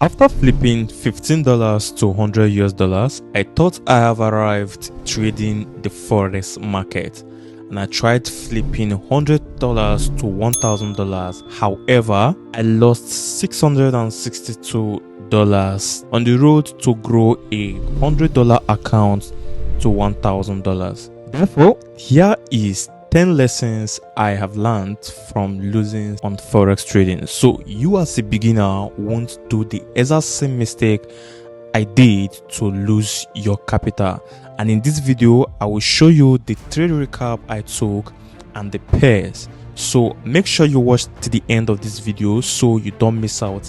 After flipping $15 to 100 US dollars, I thought I have arrived trading the forex market, and I tried flipping $100 to $1,000. However, I lost $662 on the road to grow a $100 account to $1,000. Therefore, here is 10 lessons I have learned from losing on forex trading. So you as a beginner won't do the exact same mistake I did to lose your capital. And in this video, I will show you the trade recap I took and the pairs. So make sure you watch to the end of this video so you don't miss out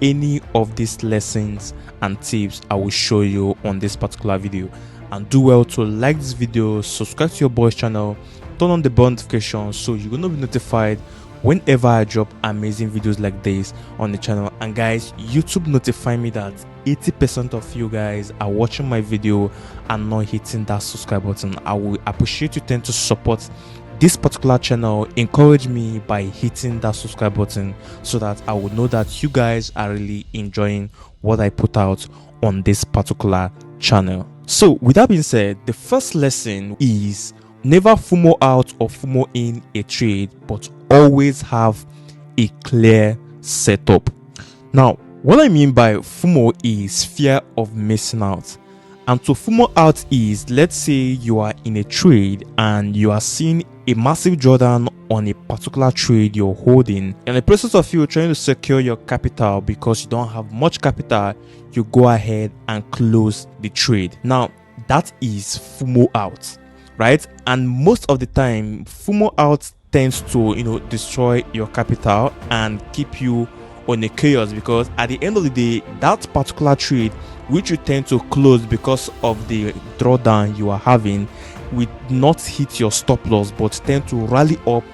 any of these lessons and tips I will show you on this particular video. And do well to like this video, subscribe to your boy's channel, turn on the bell notification so you're gonna be notified whenever I drop amazing videos like this on the channel. And guys, YouTube notify me that 80% of you guys are watching my video and not hitting that subscribe button. I will appreciate you tend to support this particular channel. Encourage me by hitting that subscribe button so that I will know that you guys are really enjoying what I put out on this particular channel. So with that being said, the first lesson is never FOMO out or FOMO in a trade, but always have a clear setup. Now, what I mean by FOMO is fear of missing out. And to FOMO out is, let's say you are in a trade and you are seeing a massive drawdown on a particular trade you're holding. In the process of you trying to secure your capital because you don't have much capital, you go ahead and close the trade. Now, that is FOMO out, right? And most of the time, FOMO out tends to destroy your capital and keep you on a chaos, because at the end of the day, that particular trade which you tend to close because of the drawdown you are having will not hit your stop loss but tend to rally up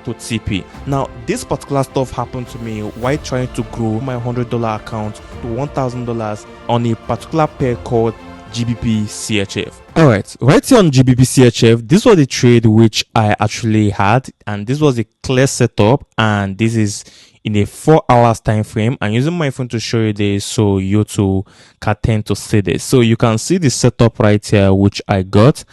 to TP. Now, this particular stuff happened to me while trying to grow my $100 account to $1,000 on a particular pair called GBP CHF. Alright, right here on GBP CHF, this was the trade which I actually had, and this was a clear setup, and this is in a 4 hours time frame. I'm using my phone to show you this so you too can tend to see this. So you can see the setup right here which I got,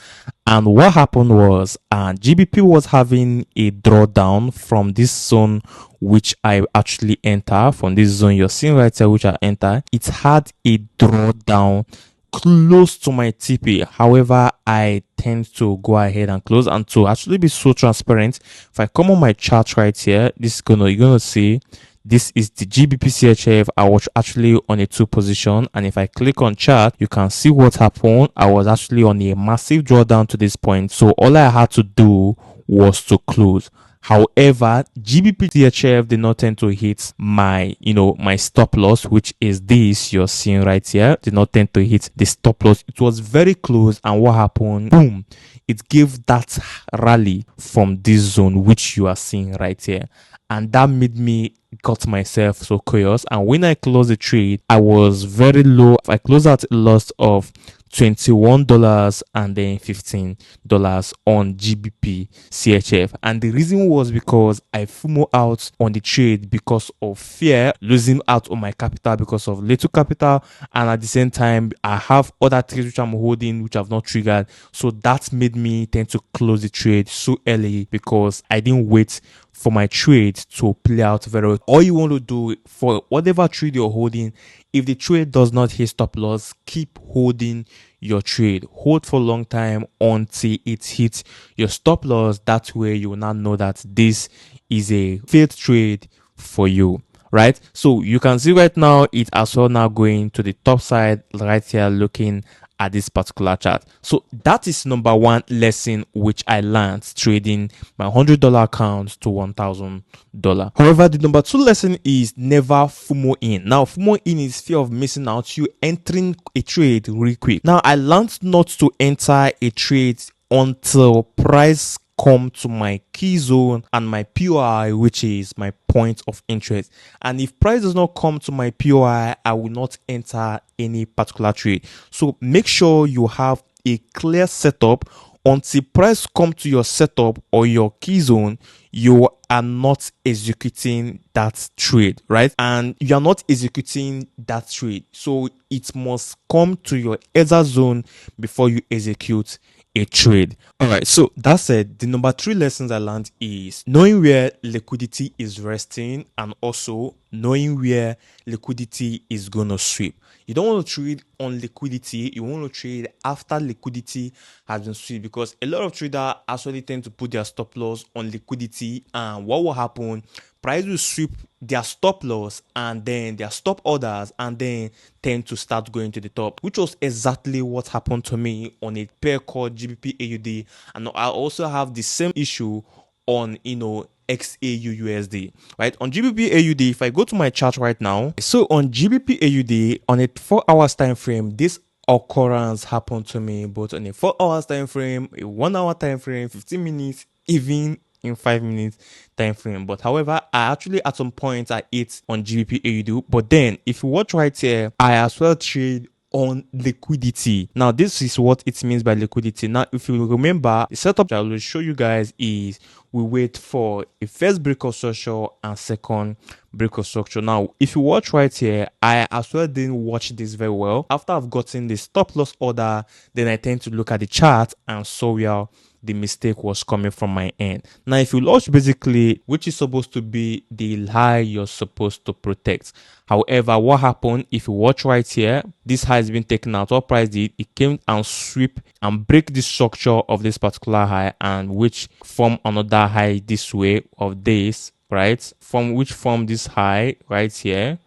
and what happened was GBP was having a drawdown from this zone which I actually enter. From this zone you're seeing right here which I enter, it had a drawdown close to my TP. However, I tend to go ahead and close. And to actually be so transparent, if I come on my chart right here, you're gonna see this is the GBP CHF. I was actually on a 2 position, and if I click on chart, you can see what happened. I was actually on a massive drawdown to this point, so all I had to do was to close. However, GBP CHF did not tend to hit my my stop loss, which is this you're seeing right here. Did not tend to hit the stop loss. It was very close, and what happened? Boom! It gave that rally from this zone which you are seeing right here, and that made me got myself so curious. And when I closed the trade, I was very low. I closed at a loss of $21 and then $15 on GBP CHF, and the reason was because I FOMO out on the trade because of fear losing out on my capital because of little capital, and at the same time I have other trades which I'm holding which have not triggered, so that made me tend to close the trade so early because I didn't wait for my trade to play out very well. All you want to do for whatever trade you're holding, if the trade does not hit stop loss, keep holding your trade. Hold for a long time until it hits your stop loss. That way you will not know that this is a failed trade for you, right? So you can see right now it as well now going to the top side right here looking at this particular chart. So that is number 1 lesson which I learned trading my $100 account to $1,000. However, the number 2 lesson is never FOMO in. Now, FOMO in is fear of missing out, you entering a trade really quick. Now, I learned not to enter a trade until price come to my key zone and my POI, which is my point of interest. And if price does not come to my POI, I will not enter any particular trade. So make sure you have a clear setup until price come to your setup or your key zone, you are not executing that trade, right? And you are not executing that trade, so it must come to your ether zone before you execute a trade. All right, so that said, the number three lessons I learned is knowing where liquidity is resting and also knowing where liquidity is gonna sweep. You don't want to trade on liquidity, you want to trade after liquidity has been swept, because a lot of traders actually tend to put their stop loss on liquidity, and what will happen, price will sweep their stop loss and then their stop orders and then tend to start going to the top, which was exactly what happened to me on a pair called GBP AUD. And I also have the same issue on XAU USD, right? On GBP AUD, if I go to my chart right now, so on GBP AUD on a 4 hours time frame, this occurrence happened to me both on a 4 hours time frame, a 1 hour time frame, 15 minutes, even in 5 minutes time frame. But however, I actually at some point I hit on GBP AUD, but then if you watch right here, I as well trade on liquidity. Now this is what it means by liquidity. Now if you remember, the setup I will show you guys is we wait for a first break of structure and second break of structure. Now if you watch right here, I as well didn't watch this very well. After I've gotten the stop loss order, then I tend to look at the chart and saw where the mistake was coming from my end. Now if you watch basically, which is supposed to be the high you're supposed to protect. However, what happened, if you watch right here, this high has been taken out. What price did, it came and sweep and break the structure of this particular high, and which form another high this way of this, right? From which form this high right here,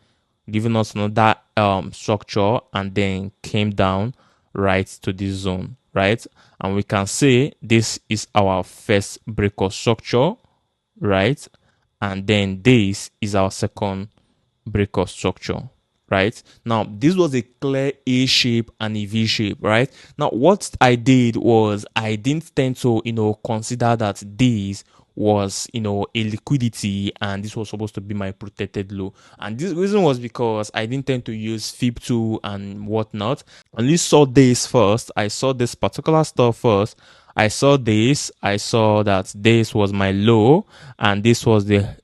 giving us another structure, and then came down right to this zone, right? And we can say this is our first break of structure, right? And then this is our second break of structure, right? Now this was a clear A shape and a V shape, right? Now what I did was I didn't tend to consider that this was a liquidity and this was supposed to be my protected low, and this reason was because I didn't tend to use fib2 and whatnot. I only saw this first. I saw this particular stuff first. I saw this. I saw that this was my low and this was the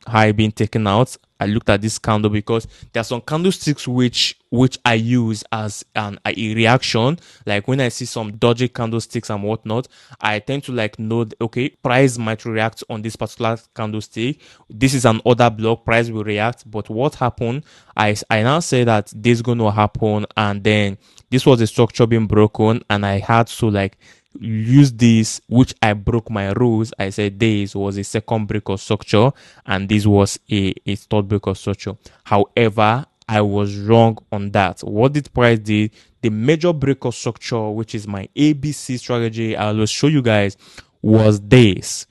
high being taken out. I looked at this candle because there are some candlesticks which I use as a reaction. Like when I see some dodgy candlesticks and whatnot, I tend to know, okay, price might react on this particular candlestick. This is an order block, price will react. But what happened? I now say that this is going to happen, and then this was a structure being broken, and I had to use this, which I broke my rules. I said this was a second break of structure and this was a third break of structure. However, I was wrong on that. What did price did? The major break of structure, which is my ABC strategy, I will show you guys, was this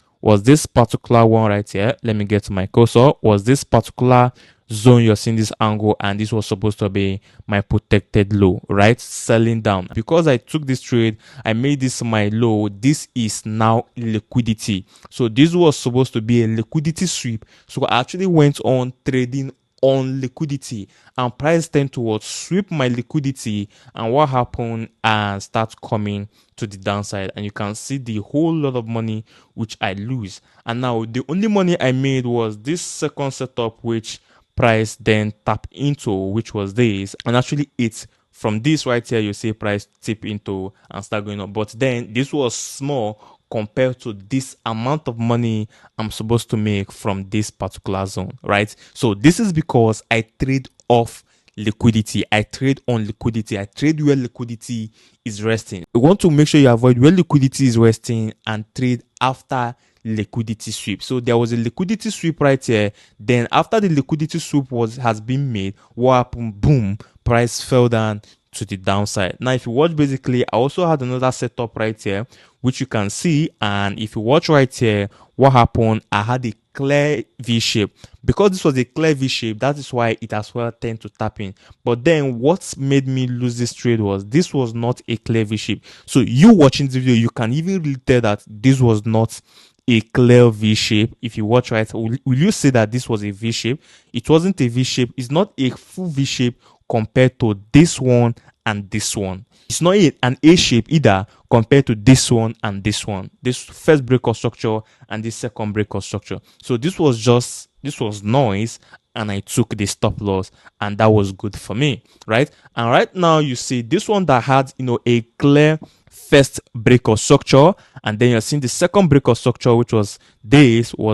particular one right here. Let me get to my cursor. Was this particular zone you're seeing this angle, and this was supposed to be my protected low, right? Selling down. Because I took this trade, I made this my low. This is now liquidity. So this was supposed to be a liquidity sweep. So I actually went on trading on liquidity, and price tend to sweep my liquidity, and what happened, and start coming to the downside, and you can see the whole lot of money which I lose. And now the only money I made was this second setup, which price then tap into, which was this, and actually it's from this right here you see price tip into and start going up. But then this was small compared to this amount of money I'm supposed to make from this particular zone, right? So this is because I trade off liquidity. I trade on liquidity. I trade where liquidity is resting. You want to make sure you avoid where liquidity is resting and trade after liquidity sweep. So there was a liquidity sweep right here. Then after the liquidity sweep has been made, what happened? Boom, price fell down to the downside. Now if you watch, basically I also had another setup right here which you can see, and if you watch right here, what happened, I had a clear V shape. Because this was a clear V shape, that is why it as well tend to tap in. But then what made me lose this trade was this was not a clear V shape. So you watching the video, you can even really tell that this was not a clear V shape. If you watch right, will you say that this was a V shape? It wasn't a V shape. It's not a full V shape compared to this one and this one. It's not an A shape either compared to this one and this one. This first breakout structure and this second breakout structure. So this was noise, and I took the stop loss, and that was good for me, right? And right now you see this one that had a clear first breakout structure, and then you're seeing the second breakout structure, which was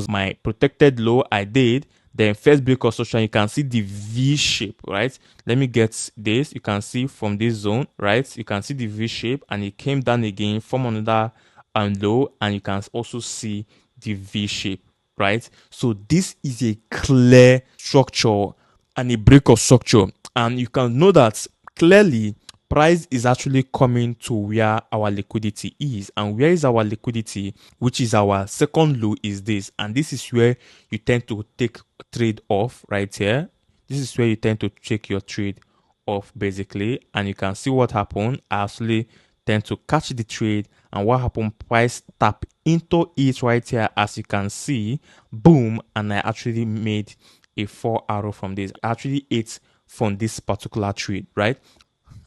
my protected low I did. Then first breakout structure, you can see the V shape, right? Let me get this. You can see from this zone, right? You can see the V shape, and it came down again from another low, and you can also see the V shape, right? So this is a clear structure and a breakout structure, and you can know that clearly price is actually coming to where our liquidity is. And where is our liquidity, which is our second low, is this. And this is where you tend to take trade off right here. This is where you tend to take your trade off basically, and you can see what happened. I actually tend to catch the trade, and what happened, price tap into it right here, as you can see, boom, and I actually made a 4 arrow from this. I actually ate from this particular trade, right?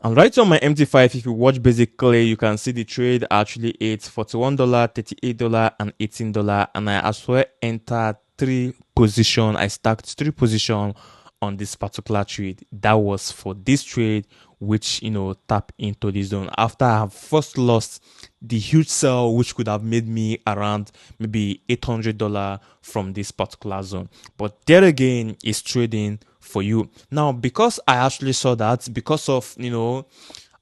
And right on my MT5, if you watch basically, you can see the trade actually ate $41, $38, and $18. And I as well entered 3 position. I stacked 3 position on this particular trade. That was for this trade, which tap into the zone after I have first lost the huge sell, which could have made me around maybe $800 from this particular zone. But there again is trading for you. Now, because I actually saw that, because of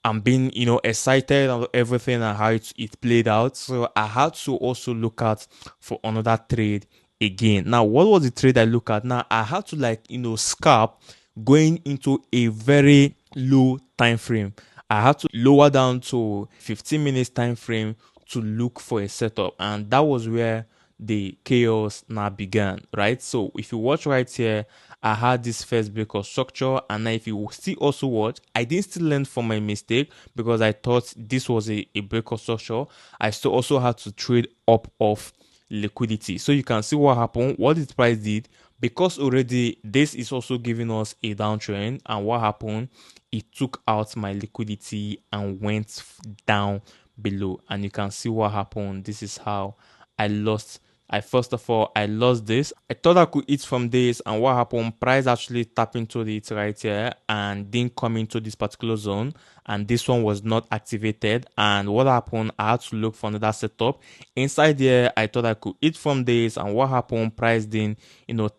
I'm being excited and everything and how it played out, so I had to also look out for another trade again. Now, what was the trade I look at? Now, I had to scalp going into a very low time frame. I had to lower down to 15 minutes time frame to look for a setup, and that was where the chaos now began, right? So if you watch right here, I had this first breakout structure, and if you still also watch, I didn't still learn from my mistake because I thought this was a breakout structure. I still also had to trade up off liquidity. So you can see what happened, what the price did, because already this is also giving us a downtrend. And what happened, it took out my liquidity and went down below, and you can see what happened. This is how I lost. First of all, I lost this. I thought I could eat from this, and what happened, price actually tapped into it right here and didn't come into this particular zone, and this one was not activated. And what happened, I had to look for another setup inside there. I thought I could eat from this, and what happened, price didn't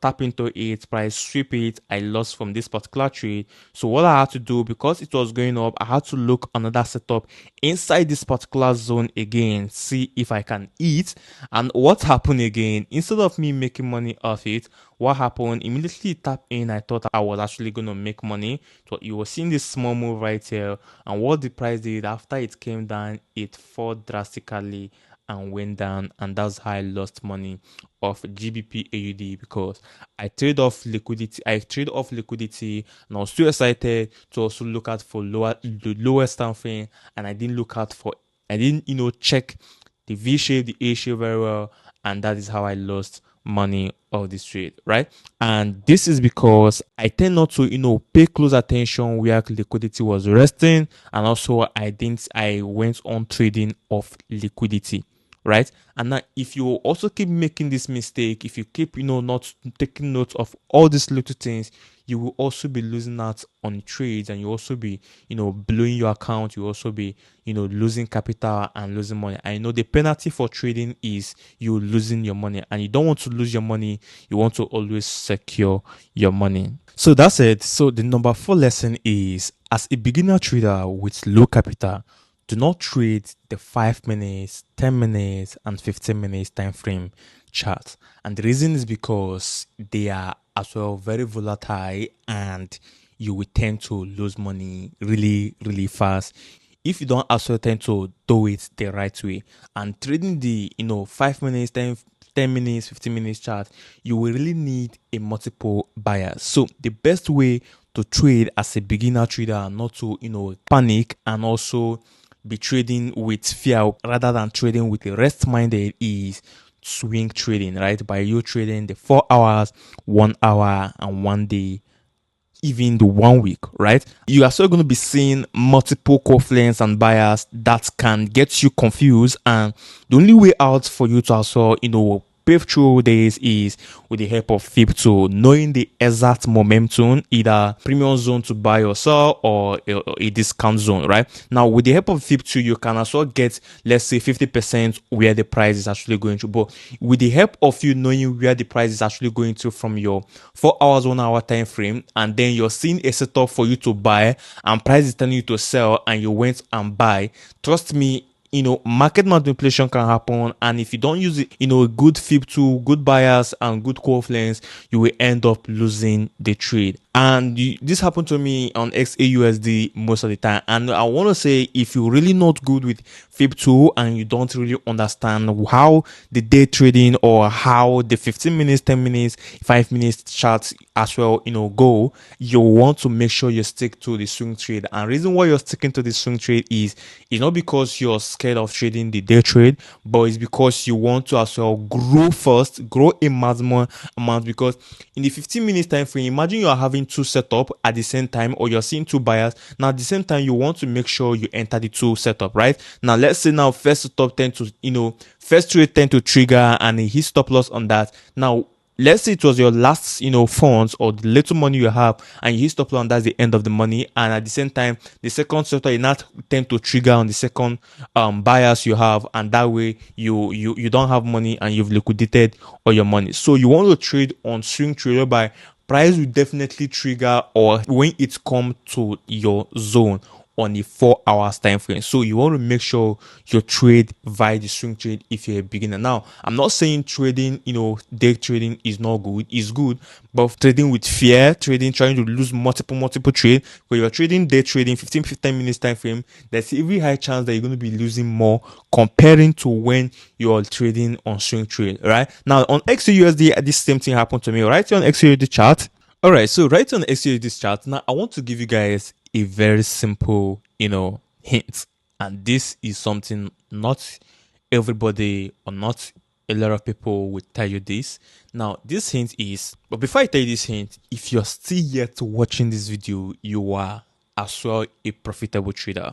tap into it, price sweep it. I lost from this particular trade. So what I had to do, because it was going up, I had to look another setup inside this particular zone again, see if I can eat. And what happened again, instead of me making money off it, what happened, immediately tap in, I thought I was actually going to make money. So you were seeing this small move right here, and what the price did after it came down, it fell drastically and went down, and that's how I lost money of GBP AUD, because I trade off liquidity. And I was too excited to also look out for the lowest time frame, and I didn't check the V shape, the A shape very well, and that is how I lost money of this trade, right? And this is because I tend not to pay close attention where liquidity was resting, and also I went on trading off liquidity, right? And now if you also keep making this mistake, if you keep not taking note of all these little things, you will also be losing out on trades, and you also be blowing your account. You also be losing capital and losing money. I know the penalty for trading is you losing your money, and you don't want to lose your money. You want to always secure your money. So that's it. So the number 4 lesson is, as a beginner trader with low capital, do not trade the 5 minutes, 10 minutes, and 15 minutes time frame chart. And the reason is because they are as well very volatile, and you will tend to lose money really, really fast if you don't also tend to do it the right way. And trading the 5 minutes, 10 minutes, 15 minutes chart, you will really need a multiple buyers. So the best way to trade as a beginner trader, not to panic and also be trading with fear rather than trading with a rest minded, is swing trading, right? By you trading the 4 hours, 1 hour, and 1 day even the 1 week, right? You are still going to be seeing multiple confluence and buyers that can get you confused. And the only way out for you to also, pave through this is with the help of FIP2, knowing the exact momentum, either premium zone to buy or sell or a discount zone, right? Now, with the help of FIP2, you can also get, let's say, 50% where the price is actually going to. But with the help of you knowing where the price is actually going to from your 4 hours, 1 hour time frame, and then you're seeing a setup for you to buy and price is telling you to sell and you went and buy, trust me, market manipulation can happen. And if you don't use it, a good fib tool, good buyers and good confluence, you will end up losing the trade. And this happened to me on XAUSD most of the time. And I want to say, if you're really not good with fib tool and you don't really understand how the day trading or how the 15 minutes, 10 minutes, 5 minutes charts as well, go, you want to make sure you stick to the swing trade. And reason why you're sticking to the swing trade is not because you're scared of trading the day trade, but it's because you want to as well grow first, grow a maximum amount. Because in the 15 minutes time frame, imagine you are having two setup at the same time, or you're seeing two buyers. Now at the same time, you want to make sure you enter the two setup, right? Now let's say now first setup tend to, first trade tend to trigger and hit stop loss on that. Now let's say it was your last, funds or the little money you have, and you hit stop loss, and that's the end of the money. And at the same time, the second sector, you not tend to trigger on the second buyers you have, and that way you don't have money and you've liquidated all your money. So you want to trade on swing trade, whereby price will definitely trigger or when it comes to your zone on a 4 hours time frame. So you want to make sure you trade via the swing trade if you're a beginner. Now, I'm not saying trading, day trading is not good. It's good, but trading with fear, trading, trying to lose multiple trade, when you're trading day trading 15 minutes time frame, there's a very high chance that you're going to be losing more comparing to when you're trading on swing trade, right? Now on XUSD, this same thing happened to me. Right here on XUSD chart. All right, so right on XUSD chart. Now I want to give you guys a very simple, hint, and this is something not everybody or not a lot of people will tell you this. Now this hint is, but before I tell you this hint, if you're still yet watching this video, you are as well a profitable trader.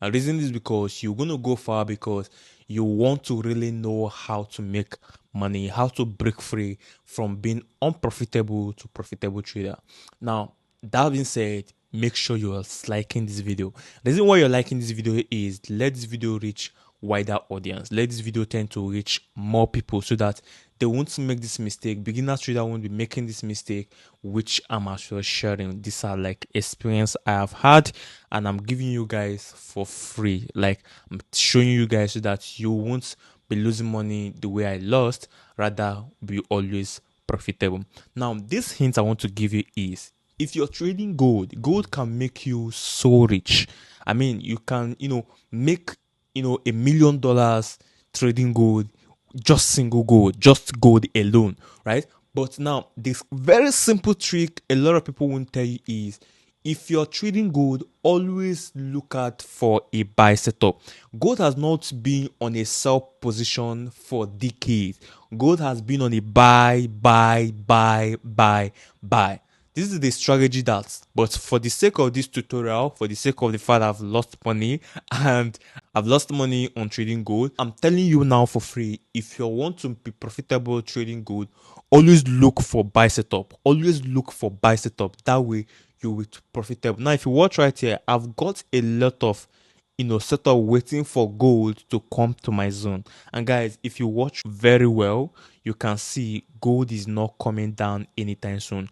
And the reason is because you're going to go far, because you want to really know how to make money, how to break free from being unprofitable to profitable trader. Now, that being said, make sure you're liking this video. The reason why you're liking this video is let this video reach wider audience. Let this video tend to reach more people so that they won't make this mistake. Beginner trader won't be making this mistake, which I'm actually sharing. These are like experience I have had, and I'm giving you guys for free. Like I'm showing you guys so that you won't be losing money the way I lost, rather be always profitable. Now, this hint I want to give you is, if you're trading gold, gold can make you so rich. I mean, you can, make, $1 million trading gold, just single gold, just gold alone, right? But now, this very simple trick a lot of people won't tell you is, if you're trading gold, always look out for a buy setup. Gold has not been on a sell position for decades. Gold has been on a buy. This is the strategy but for the sake of this tutorial, for the sake of the fact I've lost money and I've lost money on trading gold, I'm telling you now for free, if you want to be profitable trading gold, always look for buy setup. Always look for buy setup. That way you will be profitable. Now, if you watch right here, I've got a lot of setup waiting for gold to come to my zone. And guys, if you watch very well, you can see gold is not coming down anytime soon.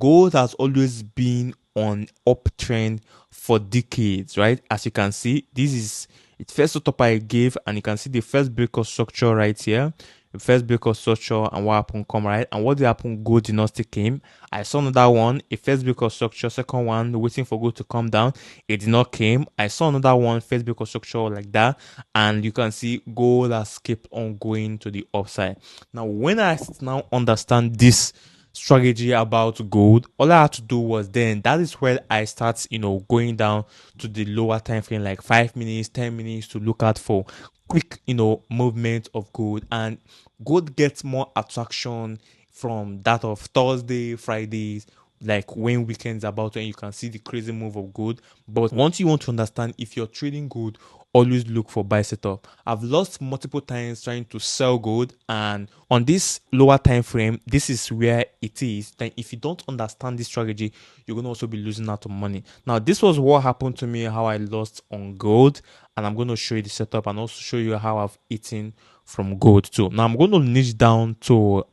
Gold has always been on uptrend for decades, right? As you can see, this is the first setup I gave, and you can see the first break of structure right here. The first break of structure, and what happened come right, and what did happen? Gold did not still came. I saw another one, a first break of structure, second one waiting for gold to come down, it did not came. I saw another one, first break of structure like that, and you can see gold has kept on going to the upside. Now when I now understand this strategy about gold, all I had to do was, then that is where I start going down to the lower time frame, like 5 minutes, 10 minutes, to look out for quick movement of gold. And gold gets more attraction from that of Thursday, Fridays, like when weekends about when you can see the crazy move of gold. But once you want to understand if you're trading gold, always look for buy setup. I've lost multiple times trying to sell gold, and on this lower time frame, this is where it is. Then if you don't understand this strategy, you're gonna also be losing out on money. Now, this was what happened to me, how I lost on gold, and I'm gonna show you the setup and also show you how I've eaten from gold too. Now I'm going to niche down to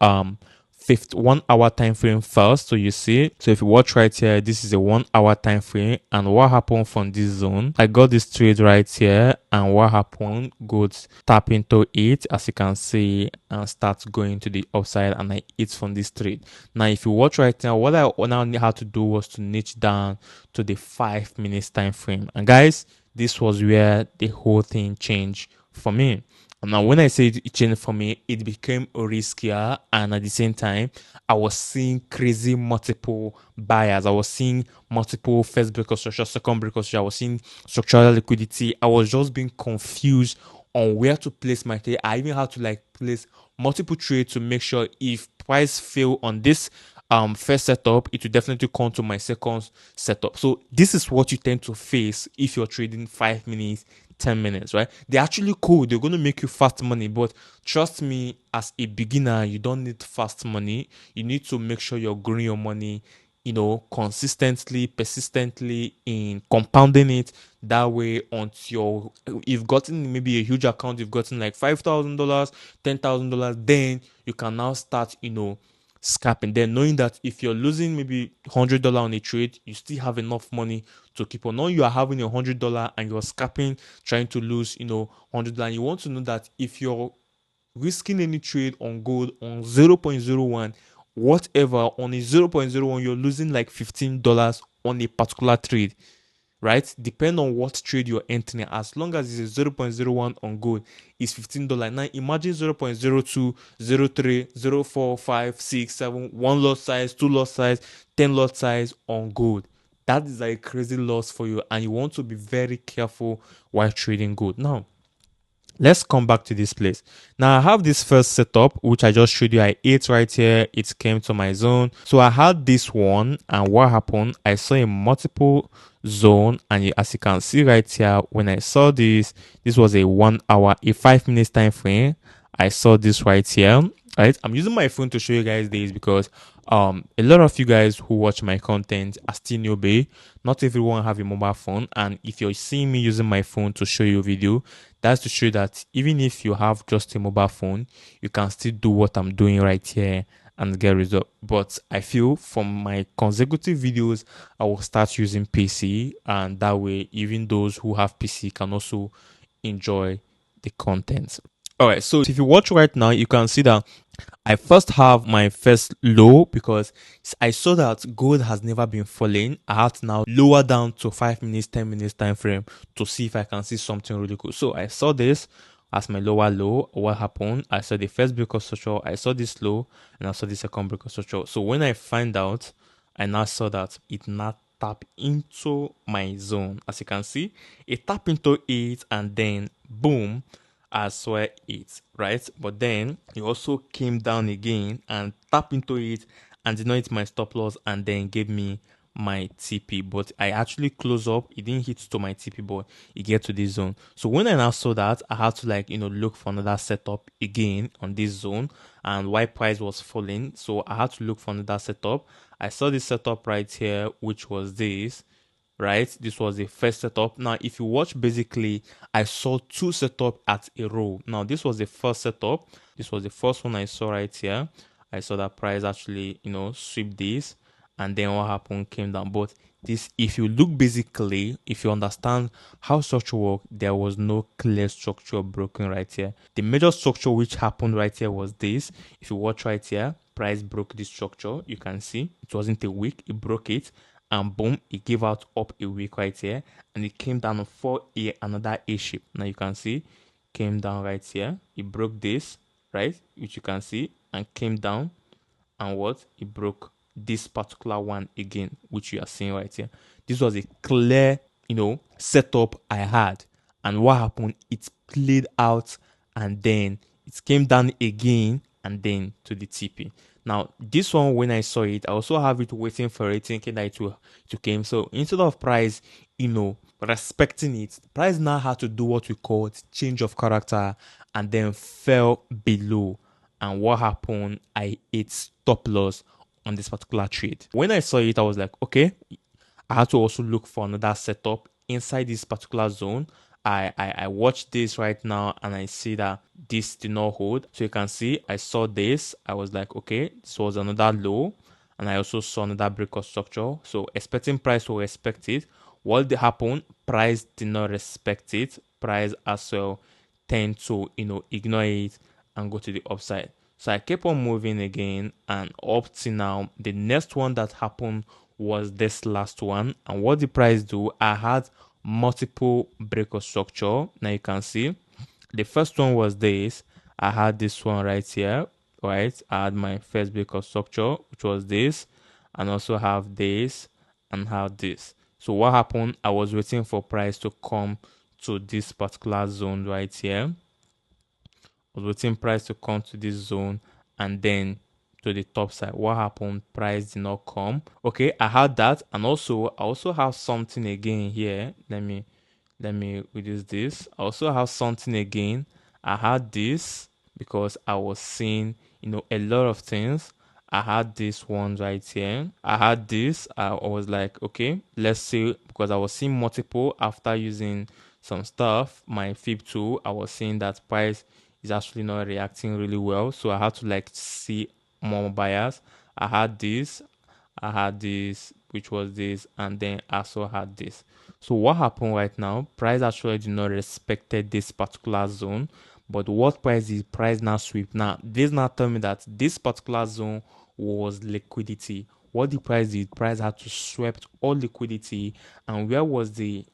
fifth 1 hour time frame first. So you see, so if you watch right here, this is a 1 hour time frame, and what happened from this zone, I got this trade right here, and what happened, gold tap into it as you can see and start going to the upside, and I eat from this trade. Now if you watch right now, what I now had to do was to niche down to the 5 minutes time frame, and guys, this was where the whole thing changed for me. Now, when I say it changed for me, it became riskier, and at the same time, I was seeing crazy multiple buyers. I was seeing multiple first break of structure, second break of structure. I was seeing structural liquidity. I was just being confused on where to place my trade. I even had to like place multiple trades to make sure if price fail on this first setup, it will definitely come to my second setup. So this is what you tend to face if you're trading 5 minutes, 10 minutes, right? They're actually cool. They're going to make you fast money, but trust me, as a beginner, you don't need fast money. You need to make sure you're growing your money, consistently, persistently, in compounding it that way until you've gotten maybe a huge account, you've gotten like $5,000, $10,000, then you can now start, scalping. Then knowing that if you're losing maybe $100 on a trade, you still have enough money to keep on. Now you are having $100 and you're scalping, trying to lose, $100. You want to know that if you're risking any trade on gold on 0.01, whatever, on a 0.01, you're losing like $15 on a particular trade, right? Depend on what trade you're entering. As long as it's a 0.01 on gold, it's $15. Now imagine 0.02, 03, 04, 5, 6, 7, one lot size, two lot size, 10 lot size on gold. That is like a crazy loss for you, and you want to be very careful while trading gold. Now, let's come back to this place. Now I have this first setup which I just showed you. I ate right here, it came to my zone. So I had this one, and what happened, I saw a multiple zone, and as you can see right here, when I saw this was a 1 hour, a 5 minutes time frame. I saw this right here, right? I'm using my phone to show you guys this because a lot of you guys who watch my content are still newbie. Not everyone have a mobile phone, and if you're seeing me using my phone to show you a video, that's to show that even if you have just a mobile phone, you can still do what I'm doing right here and get result. But I feel from my consecutive videos, I will start using PC, and that way even those who have PC can also enjoy the content. All right, so if you watch right now, you can see that I first have my first low because I saw that gold has never been falling. I had to now lower down to 5 minutes, 10 minutes time frame to see if I can see something really cool. So I saw this as my lower low. What happened? I saw the first break of structure, I saw this low, and I saw the second break of structure. So when I find out, I now saw that it not tap into my zone. As you can see, it tap into it, and then boom, I swear it, right? But then it also came down again and tapped into it and did not hit my stop loss, and then gave me my TP. But I actually close up. It didn't hit to my TP, but it get to this zone. So when I now saw that, I had to look for another setup again on this zone, and why price was falling. So I had to look for another setup. I saw this setup right here, which was this, right? This was the first setup. Now, if you watch, basically, I saw two setup at a row. Now, this was the first setup. This was the first one I saw right here. I saw that price actually, sweep this, and then what happened, came down. But this, if you look, basically, if you understand how structure work, there was no clear structure broken right here. The major structure which happened right here was this. If you watch right here, price broke this structure. You can see it wasn't a wick, it broke it, and boom, it gave out up a wick right here, and it came down for another A shape. Now you can see came down right here, it broke this, right, which you can see, and came down, and what, it broke this particular one again, which you are seeing right here. This was a clear setup I had, and what happened, it played out, and then it came down again, and then to the TP. Now this one, when I saw it, I also have it waiting for it, thinking that it will to came. So instead of price, respecting it, price now had to do what we call change of character and then fell below. And what happened? I hit stop loss on this particular trade. When I saw it, I was like, okay, I had to also look for another setup inside this particular zone. I watched this right now and I see that this did not hold. So you can see I saw this. I was like, okay, this was another low. And I also saw another break of structure. So expecting price to respect it. What did happen? Price did not respect it. Price as well tend to ignore it and go to the upside. So I kept on moving again, and up to now, the next one that happened was this last one. And what the price do? I had multiple break of structure. Now you can see the first one was this. I had this one right here, right? I had my first break of structure, which was this, and also have this and have this. So what happened? I was waiting for price to come to this particular zone right here. I was waiting price to come to this zone and then to the top side. What happened? Price did not come. Okay, I had that, and also I also have something again here. Let me reduce this. I also have something again. I had this because I was seeing a lot of things. I had this one right here. I had this. I was like, okay, let's see, because I was seeing multiple after using some stuff. My fib tool, I was seeing that price is actually not reacting really well. So I had to like see more buyers. I had this. I had this, which was this, and then I also had this. So what happened right now? Price actually did not respected this particular zone, but what price is price now sweep? Now this now tell me that this particular zone was liquidity. What the price did? Price had to swept all liquidity, and where was the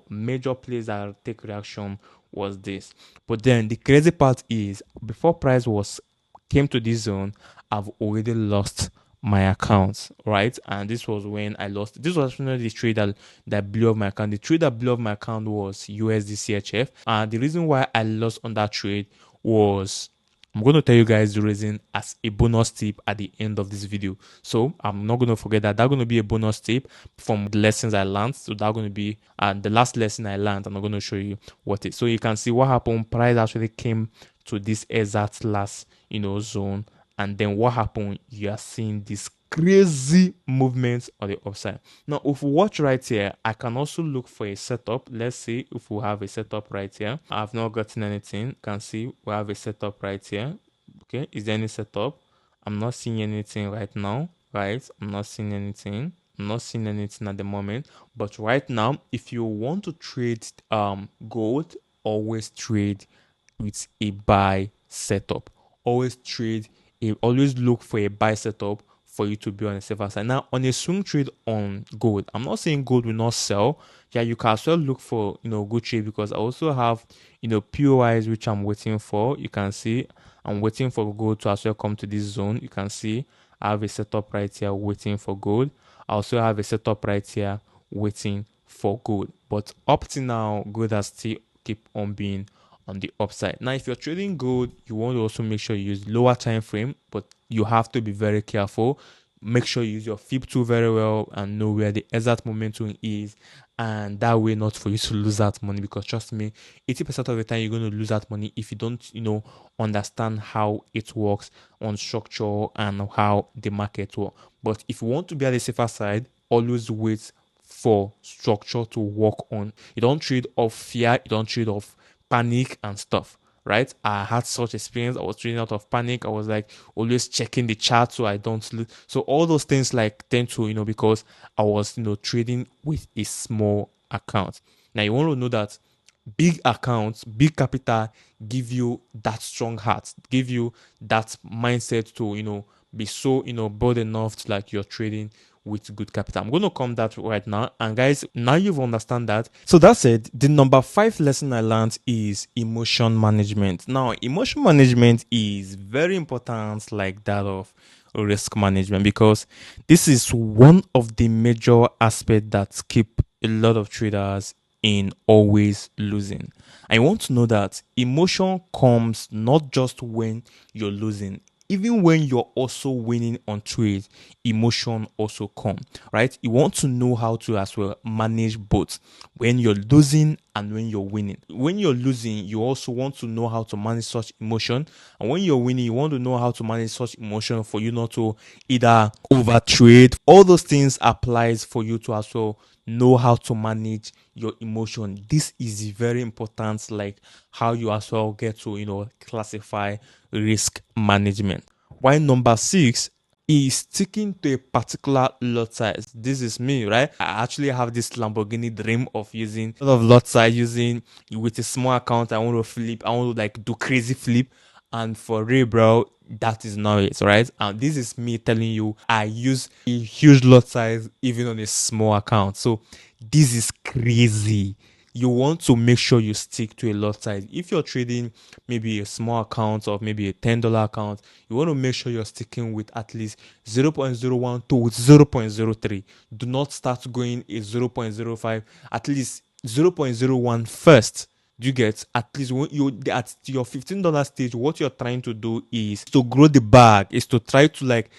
major place that take reaction was this. But then the crazy part is before price was came to this zone, I've already lost my account, right? And this was when I lost. This was actually the trade that blew up my account. The trade that blew up my account was USD and the reason why I lost on that trade was, I'm going to tell you guys the reason as a bonus tip at the end of this video. So I'm not going to forget that. That's going to be a bonus tip from the lessons I learned. So that's going to be the last lesson I learned. I'm not going to show you what it. So you can see what happened. Price actually came to this exact last zone, and then what happened? You are seeing this crazy movement on the upside. Now if we watch right here, I can also look for a setup. Let's see if we have a setup right here. I've not gotten anything. You can see we have a setup right here. Okay, is there any setup? I'm not seeing anything right now, right? I'm not seeing anything. I'm not seeing anything at the moment. But right now, if you want to trade gold, always trade with a buy setup. Always look for a buy setup for you to be on the safer side. Now, on a swing trade on gold, I'm not saying gold will not sell. Yeah, you can as well look for good trade, because I also have POIs which I'm waiting for. You can see I'm waiting for gold to as well come to this zone. You can see I have a setup right here waiting for gold. I also have a setup right here waiting for gold. But up to now, gold has still keep on being on the upside. Now, if you're trading gold, you want to also make sure you use lower time frame, but you have to be very careful. Make sure you use your fib tool very well and know where the exact momentum is, and that way not for you to lose that money, because trust me, 80% of the time you're going to lose that money if you don't understand how it works on structure and how the market works. But if you want to be at the safer side, always wait for structure to work on. You don't trade off fear, you don't trade off panic and stuff, right? I had such experience. I was trading out of panic. I was like always checking the chart so I don't lose. So all those things like tend to because I was trading with a small account. Now you want to know that big accounts, big capital give you that strong heart, give you that mindset to be so bold enough to like you're trading with good capital. I'm going to come that right now. And guys, now you've understand that. So that's it. The number 5 lesson I learned is emotion management. Now, emotion management is very important, like that of risk management, because this is one of the major aspects that keep a lot of traders in always losing. I want to know that emotion comes not just when you're losing. even when you're also winning on trades, emotion also come, right? You want to know how to as well manage both when you're losing and when you're winning. When you're losing, you also want to know how to manage such emotion, and when you're winning, you want to know how to manage such emotion for you not to either over trade. All those things applies for you to as well know how to manage your emotion. This is very important, like how you as well get to classify risk management. Why number six is sticking to a particular lot size. This is me, right? I actually have this Lamborghini dream of using a lot of lot size, using with a small account. I want to flip, I want to like do crazy flip. And for real, bro, that is not it, right? And this is me telling you, I use a huge lot size even on a small account. So this is crazy. You want to make sure you stick to a lot size. If you're trading maybe a small account or maybe a $10 account, you want to make sure you're sticking with at least 0.01 to 0.03. Do not start going a 0.05, at least 0.01 first. Do you get? At least when you at your $15 stage, what you're trying to do is to grow the bag, is to try to like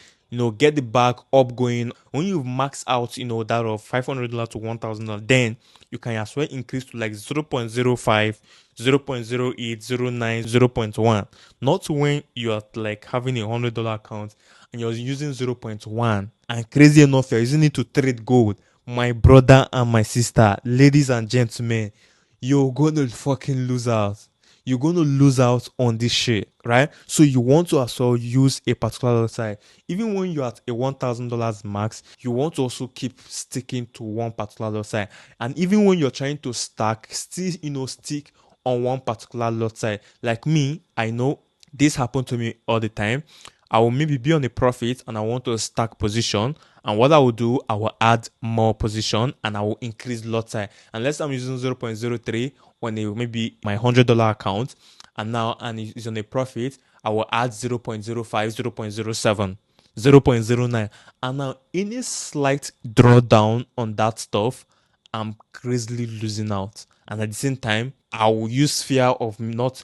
get the bag up going. When you've maxed out that of $500 to $1,000, then you can as well increase to like 0.05, 0.08, 0.9, 0.1. Not when you're like having $100 account and you're using 0.1, and crazy enough you're using it to trade gold. My brother and my sister, ladies and gentlemen, you're gonna fucking lose out. You're gonna lose out on this shit, right? So you want to as well use a particular side. Even when you're at a $1,000 max, you want to also keep sticking to one particular side. And even when you're trying to stack, still stick on one particular lot size. Like me, I know this happened to me all the time. I will maybe be on a profit and I want to stack position. And what I will do, I will add more position and I will increase lot size. Unless I'm using 0.03 on a maybe my $100 account, and it's on a profit, I will add 0.05, 0.07, 0.09. And now any slight drawdown on that stuff, I'm crazily losing out. And at the same time, I will use fear of not,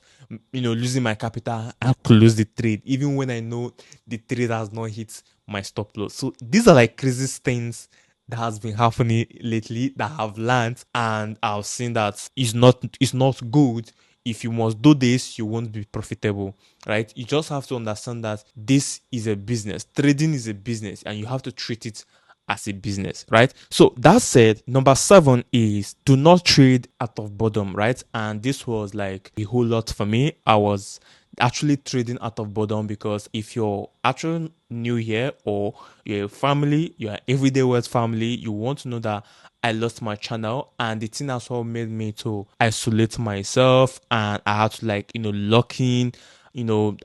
losing my capital and close the trade, even when I know the trade has not hit my stop loss. So these are like crazy things that has been happening lately that I've learned, and I've seen that it's not good. If you must do this, you won't be profitable, right? You just have to understand that this is a business. Trading is a business, and you have to treat it as a business, right? So that said, number seven is do not trade out of boredom, right? And this was like a whole lot for me. I was actually trading out of boredom because if you're actually new here or you're a family, you're an everyday words family, you want to know that I lost my channel, and the thing as well made me to isolate myself, and I had to like lock in.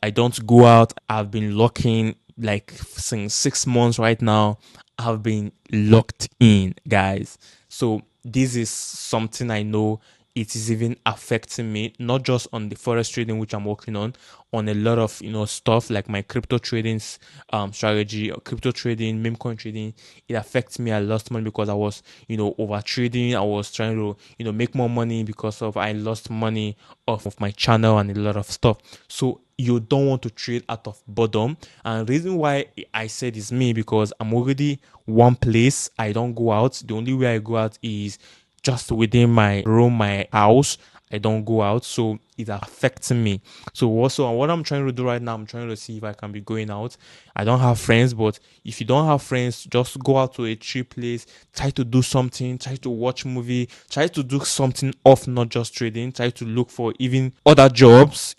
I don't go out. I've been locking like since 6 months right now. I've been locked in, guys. So this is something I know it is even affecting me, not just on the forex trading which I'm working on a lot of stuff like my crypto trading strategy, or crypto trading, meme coin trading. It affects me. I lost money because I was over trading. I was trying to make more money because of I lost money off of my channel and a lot of stuff. So you don't want to trade out of boredom. And the reason why I said is me, because I'm already one place. I don't go out. The only way I go out is just within my room, my house. I don't go out, so it affects me. So also, what I'm trying to do right now, I'm trying to see if I can be going out. I don't have friends, but if you don't have friends, just go out to a cheap place. Try to do something. Try to watch movie. Try to do something off, not just trading. Try to look for even other jobs.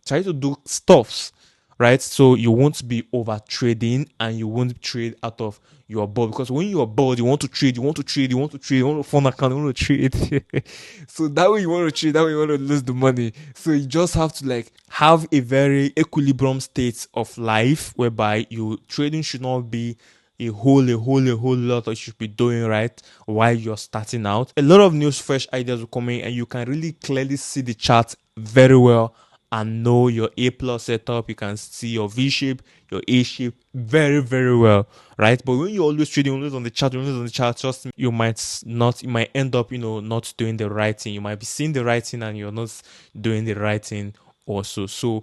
Try to do stuffs, right? So you won't be over trading, and you won't trade out of your bored, because when you're bored, you want to trade, you want to trade, you want to trade, you want to phone account, you want to trade. So that way you want to trade, that way you want to lose the money. So you just have to like have a very equilibrium state of life whereby you trading should not be a whole lot that you should be doing right while you're starting out. A lot of new fresh ideas will come in, and you can really clearly see the chart very well and know your A plus setup. You can see your V shape, your A shape very, very well, right? But when you're always trading, always on the chart, trust me, you might end up, not doing the right thing. You might be seeing the right thing and you're not doing the right thing also. So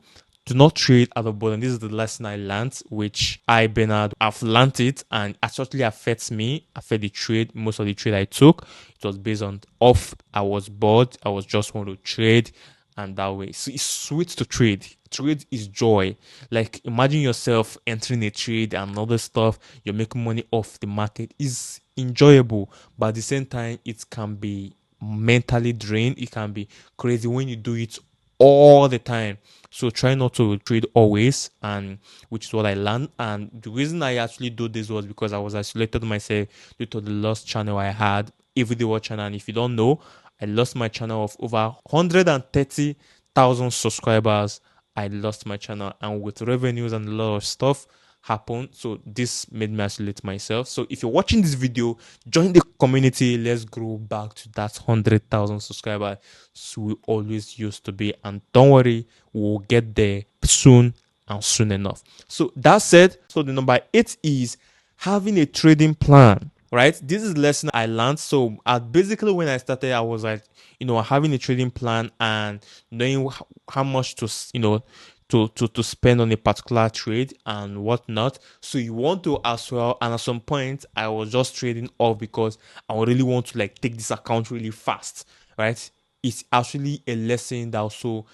Do not trade out of boredom. This is the lesson I learned, which Bernard, I've learned it, and it actually affects me, affect the trade. Most of the trade I took, it was based on off. I was bored. I was just want to trade, and that way. So it's sweet to trade. Trade is joy. Like imagine yourself entering a trade and other stuff. You're making money off the market. Is enjoyable, but at the same time, it can be mentally drained. It can be crazy when you do it all the time. So try not to trade always, and which is what I learned. And the reason I actually do this was because I was isolated myself due to the lost channel I had, everyday watch channel. And if you don't know, I lost my channel of over 130,000 subscribers. I lost my channel, and with revenues and a lot of stuff happened, so this made me isolate myself. So if you're watching this video, join the community. Let's grow back to that 100,000 subscribers so we always used to be, and don't worry, we'll get there soon and soon enough. So that said, so the number 8 is having a trading plan. Right, this is lesson I learned. So basically when I started, I was like, having a trading plan and knowing how much to to spend on a particular trade and whatnot. So you want to as well. And at some point I was just trading off because I really want to like take this account really fast. Right, it's actually a lesson that also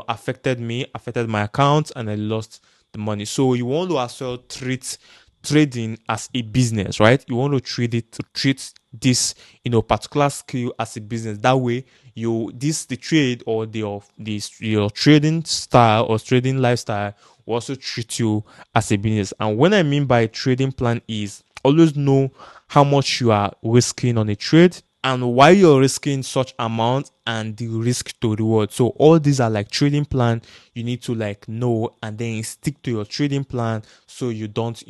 affected me, affected my account, and I lost the money. So you want to as well treat trading as a business, right? You want to treat this particular skill as a business. That way the trade or your trading style or trading lifestyle will also treat you as a business. And when I mean by trading plan is always know how much you are risking on a trade and why you're risking such amount and the risk to reward. So all these are like trading plan you need to like know, and then stick to your trading plan so you don't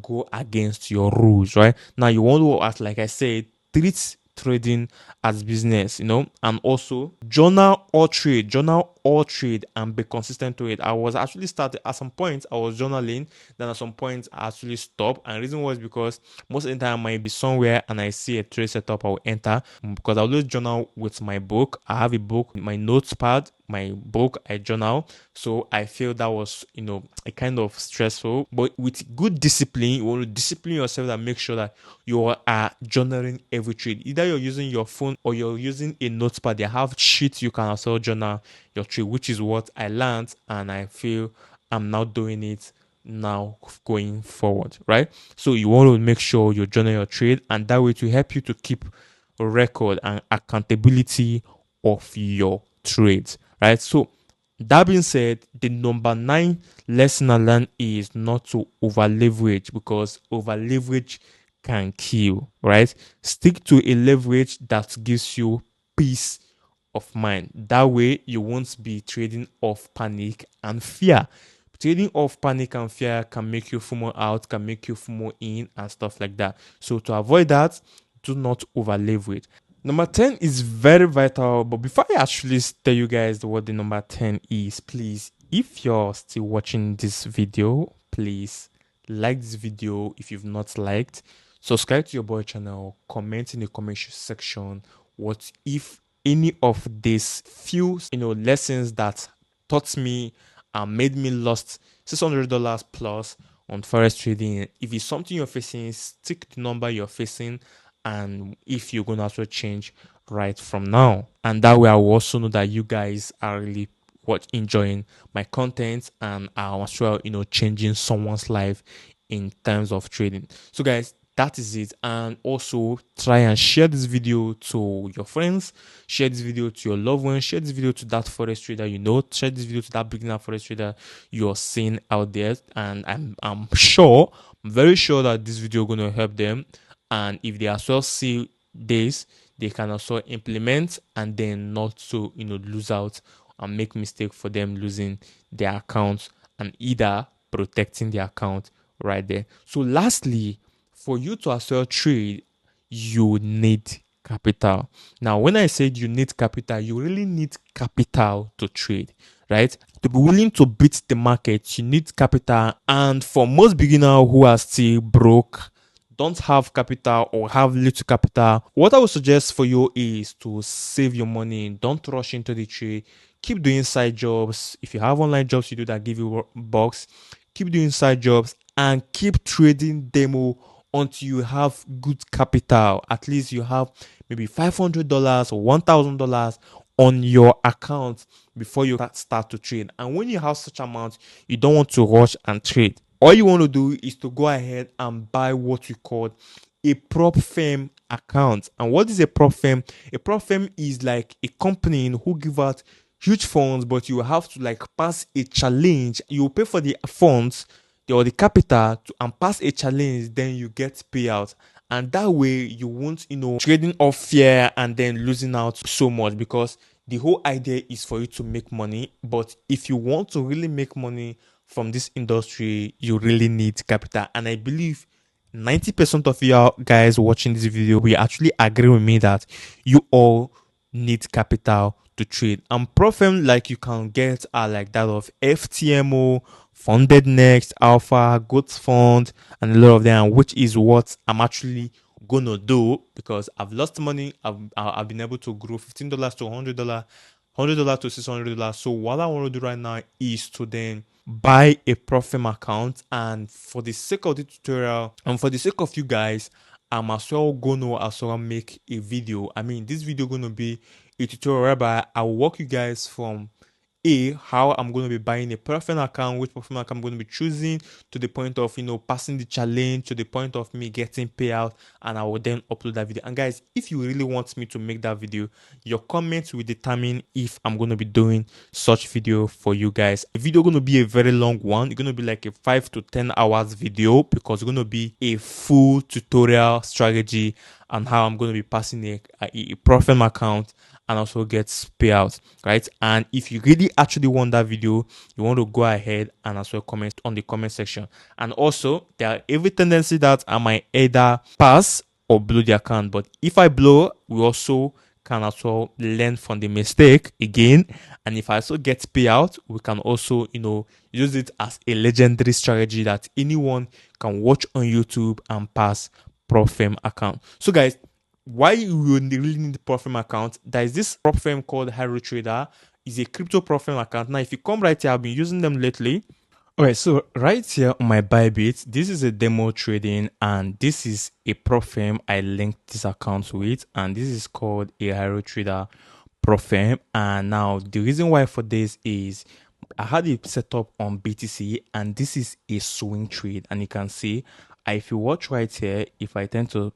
go against your rules. Right now you want to, as like I said, treat trading as business, and also journal all trade and be consistent to it. I was actually started at some point, I was journaling, then at some point I actually stopped, and the reason was because most of the time I might be somewhere and I see a trade setup, I will enter, because I always journal with my book. I have a book, my notepad, my book, I journal. So I feel that was a kind of stressful, but with good discipline, you want to discipline yourself and make sure that you are journaling every trade. Either you're using your phone or you're using a notepad. They have sheets you can also journal your trade, which is what I learned, and I feel I'm now doing it now going forward. Right, so you want to make sure you journal your trade, and that way to help you to keep a record and accountability of your trades. Right, so that being said, the number 9 lesson I learned is not to over leverage, because over leverage can kill. Right, stick to a leverage that gives you peace of mind. That way you won't be trading off panic and fear. Trading off panic and fear can make you FOMO out, can make you FOMO in, and stuff like that. So to avoid that, do not over leverage. Number 10 is very vital, but before I actually tell you guys what the number 10 is, please, if you're still watching this video, please like this video if you've not liked, subscribe to your boy channel, comment in the comment section what if any of these few lessons that taught me and made me lost $600 plus on forex trading. If it's something you're facing, stick the number you're facing, and if you're gonna also change right from now, and that way I will also know that you guys are really enjoying my content, and I'm as well changing someone's life in terms of trading. So guys, that is it. And also try and share this video to your friends, share this video to your loved ones, share this video to that forex trader share this video to that beginner forex trader you're seeing out there, and I'm very sure that this video going to help them. And if they as well see this, they can also implement, and then not to lose out and make mistake for them losing their account, and either protecting their account right there. So lastly, for you to as well trade, you need capital. Now when I said you need capital, you really need capital to trade. Right, to be willing to beat the market, you need capital. And for most beginners who are still broke, don't have capital or have little capital, what I would suggest for you is to save your money. Don't rush into the trade. Keep doing side jobs. If you have online jobs you do that give you bucks, keep doing side jobs and keep trading demo until you have good capital. At least you have maybe $500 or $1,000 on your account before you start to trade. And when you have such amount, you don't want to rush and trade. All you want to do is to go ahead and buy what we call a prop firm account. And what is a prop firm? A prop firm is like a company who give out huge funds, but you have to like pass a challenge. You pay for the funds or the capital and pass a challenge, then you get payout. And that way you won't, trading off fear and then losing out so much, because the whole idea is for you to make money. But if you want to really make money from this industry, you really need capital. And I believe 90% of you guys watching this video will actually agree with me that you all need capital to trade. And profit like you can get are like that of FTMO, Funded Next, Alpha, Goats Fund, and a lot of them, which is what I'm actually gonna do, because I've lost money. I've been able to grow $15 to $100, $100 to $600. So what I want to do right now is to then buy a profit account. And for the sake of the tutorial and for the sake of you guys, I'm as well gonna make a video. I mean, this video gonna be a tutorial whereby I'll walk you guys from how I'm going to be buying a profile account, which profile account I'm going to be choosing, to the point of passing the challenge, to the point of me getting payout, and I will then upload that video. And guys, if you really want me to make that video, your comments will determine if I'm going to be doing such video for you guys. The video going to be a very long one. It's going to be like a 5 to 10 hours video, because it's going to be a full tutorial strategy on how I'm going to be passing a profile account and also gets payout, right? And if you really actually want that video, you want to go ahead and as well comment on the comment section. And also, there are every tendency that I might either pass or blow the account, but if I blow, we also can also learn from the mistake again. And if I also get payout, we can also use it as a legendary strategy that anyone can watch on YouTube and pass prop firm account. So guys, why you really need the prop firm account? There is this prop firm called Hero Trader. Is a crypto prop firm account. Now if you come right here, I've been using them lately. All right, so right here on my Bybit, this is a demo trading, and this is a prop firm I linked this account with, and this is called a Hero Trader prop firm. And now the reason why for this is I had it set up on BTC, and this is a swing trade. And you can see, if you watch right here, if I tend to,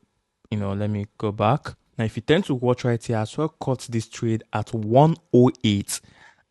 let me go back. Now, if you tend to watch right here, I as well caught this trade at 108,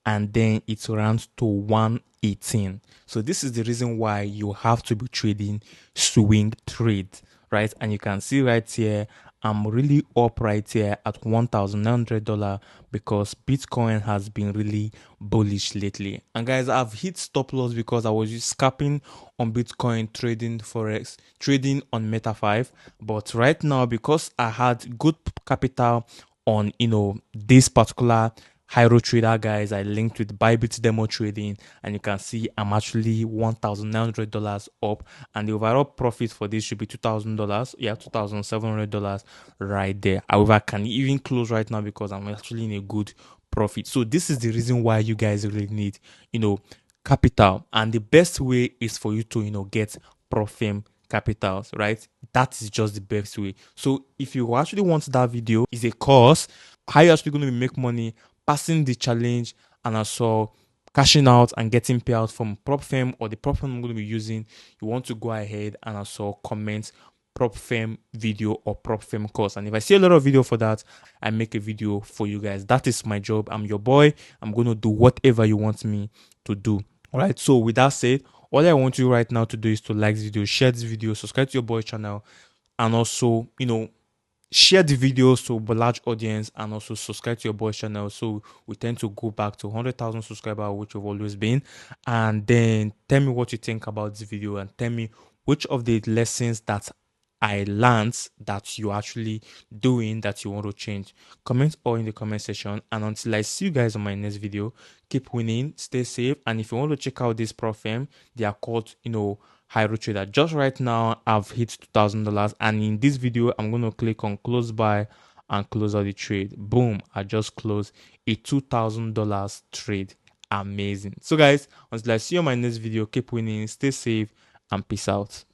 and then it runs to 118. So this is the reason why you have to be trading swing trade, right? And you can see right here, I'm really up right here at $1,900 because Bitcoin has been really bullish lately. And guys, I've hit stop loss because I was just scalping on Bitcoin, trading Forex, trading on Meta 5. But right now, because I had good capital on this particular Hero Trader, guys, I linked with Bybit demo trading, and you can see I'm actually $1,900 up, and the overall profit for this should be $2,000. Yeah, $2,700 right there. However, I can even close right now because I'm actually in a good profit. So this is the reason why you guys really need capital, and the best way is for you to get profit capitals, right? That is just the best way. So if you actually want that video, is a course how you're actually going to make money, passing the challenge, and also cashing out and getting payout from prop firm or the prop firm I'm going to be using. You want to go ahead and also comment prop firm video or prop firm course, and if I see a lot of video for that, I make a video for you guys. That is my job. I'm your boy. I'm going to do whatever you want me to do. All right, so with that said, all I want you right now to do is to like this video, share this video, subscribe to your boy channel, and also share the videos to a large audience, and also subscribe to your boy channel so we tend to go back to 100,000 subscribers, which we've always been. And then tell me what you think about this video, and tell me which of the lessons that I learned that you actually doing that you want to change. Comment all in the comment section, and until I see you guys on my next video, keep winning, stay safe. And if you want to check out this prop firm, they are called high road trader. Just right now, I've hit $2,000, and in this video, I'm going to click on close buy and close out the trade. Boom, I just closed a $2,000 trade. Amazing. So guys, until I see you on my next video, keep winning, stay safe, and peace out.